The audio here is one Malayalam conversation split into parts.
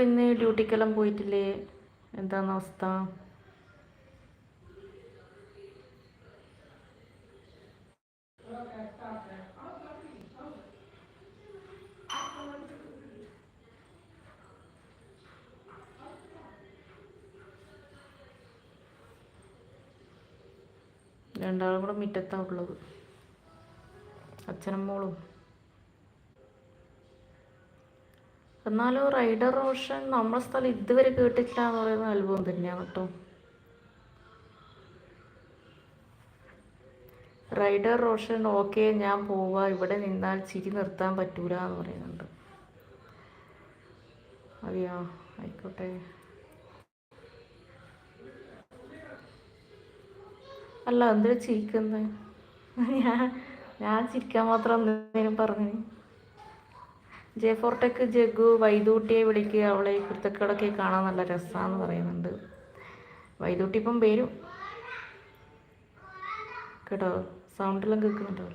ഇന്ന് ഡ്യൂട്ടിക്കെല്ലാം പോയിട്ടില്ലേ? എന്താണ് അവസ്ഥ? രണ്ടാളും കൂടെ മുറ്റത്താണ് ഉള്ളത്, അച്ഛനും മോളും. എന്നാലും റൈഡർ റോഷൻ നമ്മുടെ സ്ഥലം ഇതുവരെ കേട്ടിട്ടില്ല എന്ന് പറയുന്നത് അത്ഭുതം തന്നെയാണ് കേട്ടോ. റൈഡർ റോഷൻ ഓക്കെ ഞാൻ പോവാ, ഇവിടെ നിന്നാൽ ചിരി നിർത്താൻ പറ്റൂല എന്ന് പറയുന്നുണ്ട്. അതെയോ, ആയിക്കോട്ടെ. അല്ല, എന്തിനാ ചിരിക്കുന്നത്? ഞാൻ ചിരിക്കാൻ മാത്രം എന്തെങ്കിലും പറഞ്ഞു? ജെ4ടെക് ജഗ്ഗു വൈദൂട്ടിയെ വിളിക്കുക, അവളെ കുരുത്തക്കേടൊക്കെ കാണാൻ നല്ല രസമാണെന്ന് പറയുന്നുണ്ട്. വൈദൂട്ടി ഇപ്പം വരും കേട്ടോ, സൗണ്ടെല്ലാം കേൾക്കുന്നുണ്ടോ?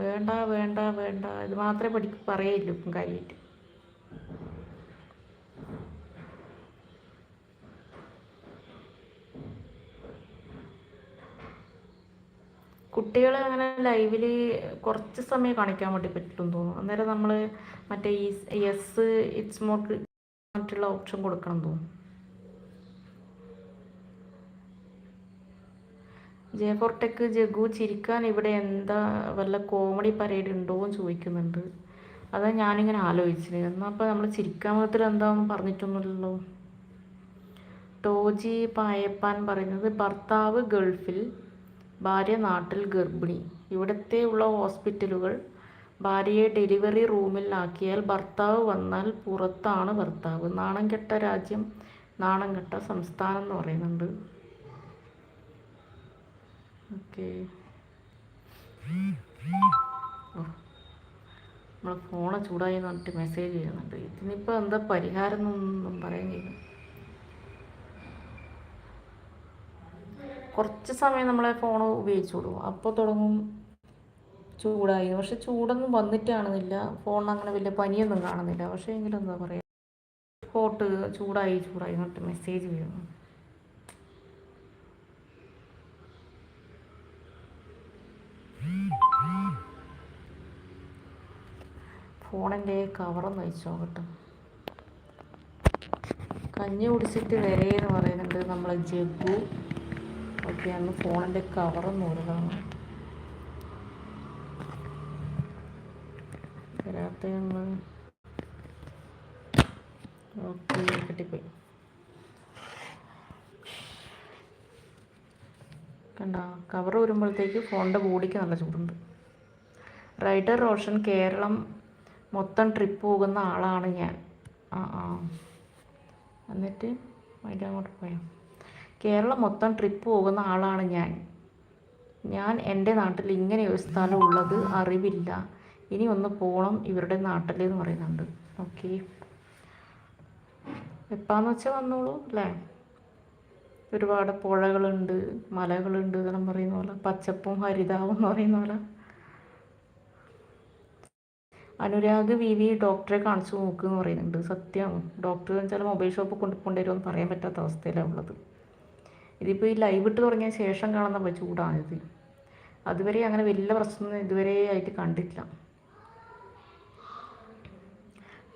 വേണ്ട വേണ്ട വേണ്ട, ഇത് മാത്രമേ പറയില്ലൂ ഇപ്പം കാര്യമായിട്ട്. കുട്ടികളെ അങ്ങനെ ലൈവിൽ കുറച്ച് സമയം കാണിക്കാൻ വേണ്ടി പറ്റുമെന്ന് തോന്നുന്നു. അന്നേരം നമ്മൾ മറ്റേ ഈ യെസ് ഇറ്റ്സ് മോർ മറ്റുള്ള ഓപ്ഷൻ കൊടുക്കണം തോന്നുന്നു. ജെ4ടെക് ജഗ്ഗു ചിരിക്കാൻ ഇവിടെ എന്താ വല്ല കോമഡി പരേഡ് ഉണ്ടോ എന്ന് ചോദിക്കുന്നുണ്ട്. അതാ ഞാനിങ്ങനെ ആലോചിച്ചത്, എന്നാൽ അപ്പോൾ നമ്മൾ ചിരിക്കാൻ മാത്രം എന്താണെന്ന് പറഞ്ഞിട്ടൊന്നുമില്ലല്ലോ. ടോജി പായപ്പാൻ പറയുന്നത് ഭർത്താവ് ഗൾഫിൽ, ഭാര്യ നാട്ടിൽ ഗർഭിണി. ഇവിടത്തെ ഉള്ള ഹോസ്പിറ്റലുകൾ ഭാര്യയെ ഡെലിവറി റൂമിൽ ആക്കിയാൽ ഭർത്താവ് വന്നാൽ പുറത്താണ് ഭർത്താവ്. നാണം കെട്ട രാജ്യം, നാണം കെട്ട സംസ്ഥാനം എന്ന് പറയുന്നുണ്ട്. ഓക്കെ, നമ്മളെ ഫോണ് ചൂടായി എന്ന് പറഞ്ഞിട്ട് മെസ്സേജ് ചെയ്യുന്നുണ്ട്. ഇതിനിപ്പോൾ എന്താ പരിഹാരം എന്നൊന്നും പറയാൻ കഴിയും. കുറച്ച് സമയം നമ്മളെ ഫോൺ ഉപയോഗിച്ചോളൂ, അപ്പോൾ തുടങ്ങും ചൂടായി. പക്ഷെ ചൂടൊന്നും വന്നിട്ട് കാണുന്നില്ല, ഫോണിന് അങ്ങനെ വലിയ പനിയൊന്നും കാണുന്നില്ല. പക്ഷേ എങ്കിലും എന്താ പറയുക, ഹോട്ട് ചൂടായി ചൂടായി എന്നിട്ട് മെസ്സേജ് ചെയ്യുന്നു. ഫോണിൻ്റെ കവറൊന്ന് വെച്ച് നോക്കട്ടെ. കഞ്ഞി കുടിച്ചിട്ട് വരേന്ന് പറയുന്നുണ്ട് നമ്മളെ ജഗ്ഗു. ഓക്കെ, അന്ന് ഫോണിൻ്റെ കവറൊന്നും ഒരുതാണ് വരാത്തതെന്ന്. ഓക്കെ, കിട്ടിപ്പോയി. കണ്ട, കവർ വരുമ്പോഴത്തേക്ക് ഫോണിൻ്റെ ബോഡിക്ക് നല്ല ചൂടുണ്ട്. റൈഡർ റോഷൻ കേരളം മൊത്തം ട്രിപ്പ് പോകുന്ന ആളാണ് ഞാൻ. എന്നിട്ട് അതിൻ്റെ അങ്ങോട്ട് പോയാൽ കേരളം മൊത്തം ട്രിപ്പ് പോകുന്ന ആളാണ് ഞാൻ എൻ്റെ നാട്ടിൽ ഇങ്ങനെ ഒരു സ്ഥലം ഉള്ളത് അറിവില്ല, ഇനി ഒന്ന് പോകണം ഇവരുടെ നാട്ടിൽ എന്ന് പറയുന്നുണ്ട്. ഓക്കെ, എപ്പാന്ന് വെച്ചാൽ വന്നോളൂ അല്ലേ. ഒരുപാട് പുഴകളുണ്ട്, മലകളുണ്ട് എന്നെല്ലാം പറയുന്ന പോലെ, പച്ചപ്പും ഹരിതാവും എന്ന് പറയുന്ന പോലെ. അനുരാഗ് വി ഡോക്ടറെ കാണിച്ചു നോക്കുമെന്ന് പറയുന്നുണ്ട്. സത്യം, ഡോക്ടർ വെച്ചാൽ മൊബൈൽ ഷോപ്പ് കൊണ്ടുപോകേണ്ടി പറയാൻ പറ്റാത്ത അവസ്ഥയിലാണ് ഉള്ളത്. ഇതിപ്പോൾ ഈ ലൈവ് ഇട്ട് തുടങ്ങിയ ശേഷം കാണുന്ന ചൂടാണിത്. അതുവരെ അങ്ങനെ വലിയ പ്രശ്നം ഇതുവരെ ആയിട്ട് കണ്ടിട്ടില്ല.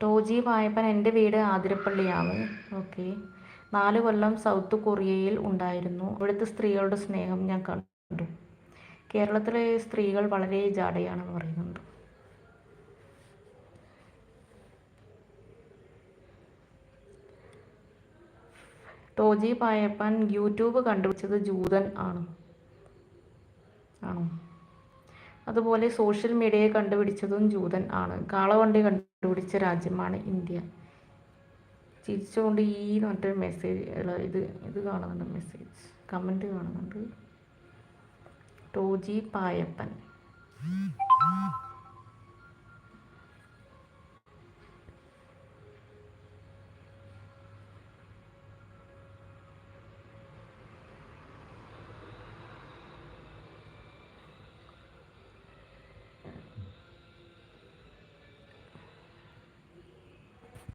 ടോജി വായ്പൻ എൻ്റെ വീട് ആതിരപ്പള്ളിയാണ്. ഓക്കെ, 4 കൊല്ലം സൗത്ത് കൊറിയയിൽ ഉണ്ടായിരുന്നു. ഇവിടുത്തെ സ്ത്രീകളുടെ സ്നേഹം ഞാൻ കണ്ടു. കേരളത്തിലെ സ്ത്രീകൾ വളരെ ജാടയാണെന്ന് പറയുന്നുണ്ട്. ടോജി പായപ്പൻ യൂട്യൂബ് കണ്ടുപിടിച്ചത് ജൂതൻ ആണോ? അതുപോലെ സോഷ്യൽ മീഡിയയെ കണ്ടുപിടിച്ചതും ജൂതൻ ആണ്. കാളവണ്ടി കണ്ടുപിടിച്ച രാജ്യമാണ് ഇന്ത്യ. ചിരിച്ചുകൊണ്ട് ഈ മറ്റൊരു മെസ്സേജ് ഇത് കാണുന്നുണ്ട്, മെസ്സേജ് കമൻറ്റ് കാണുന്നുണ്ട്. ടോജി പായപ്പൻ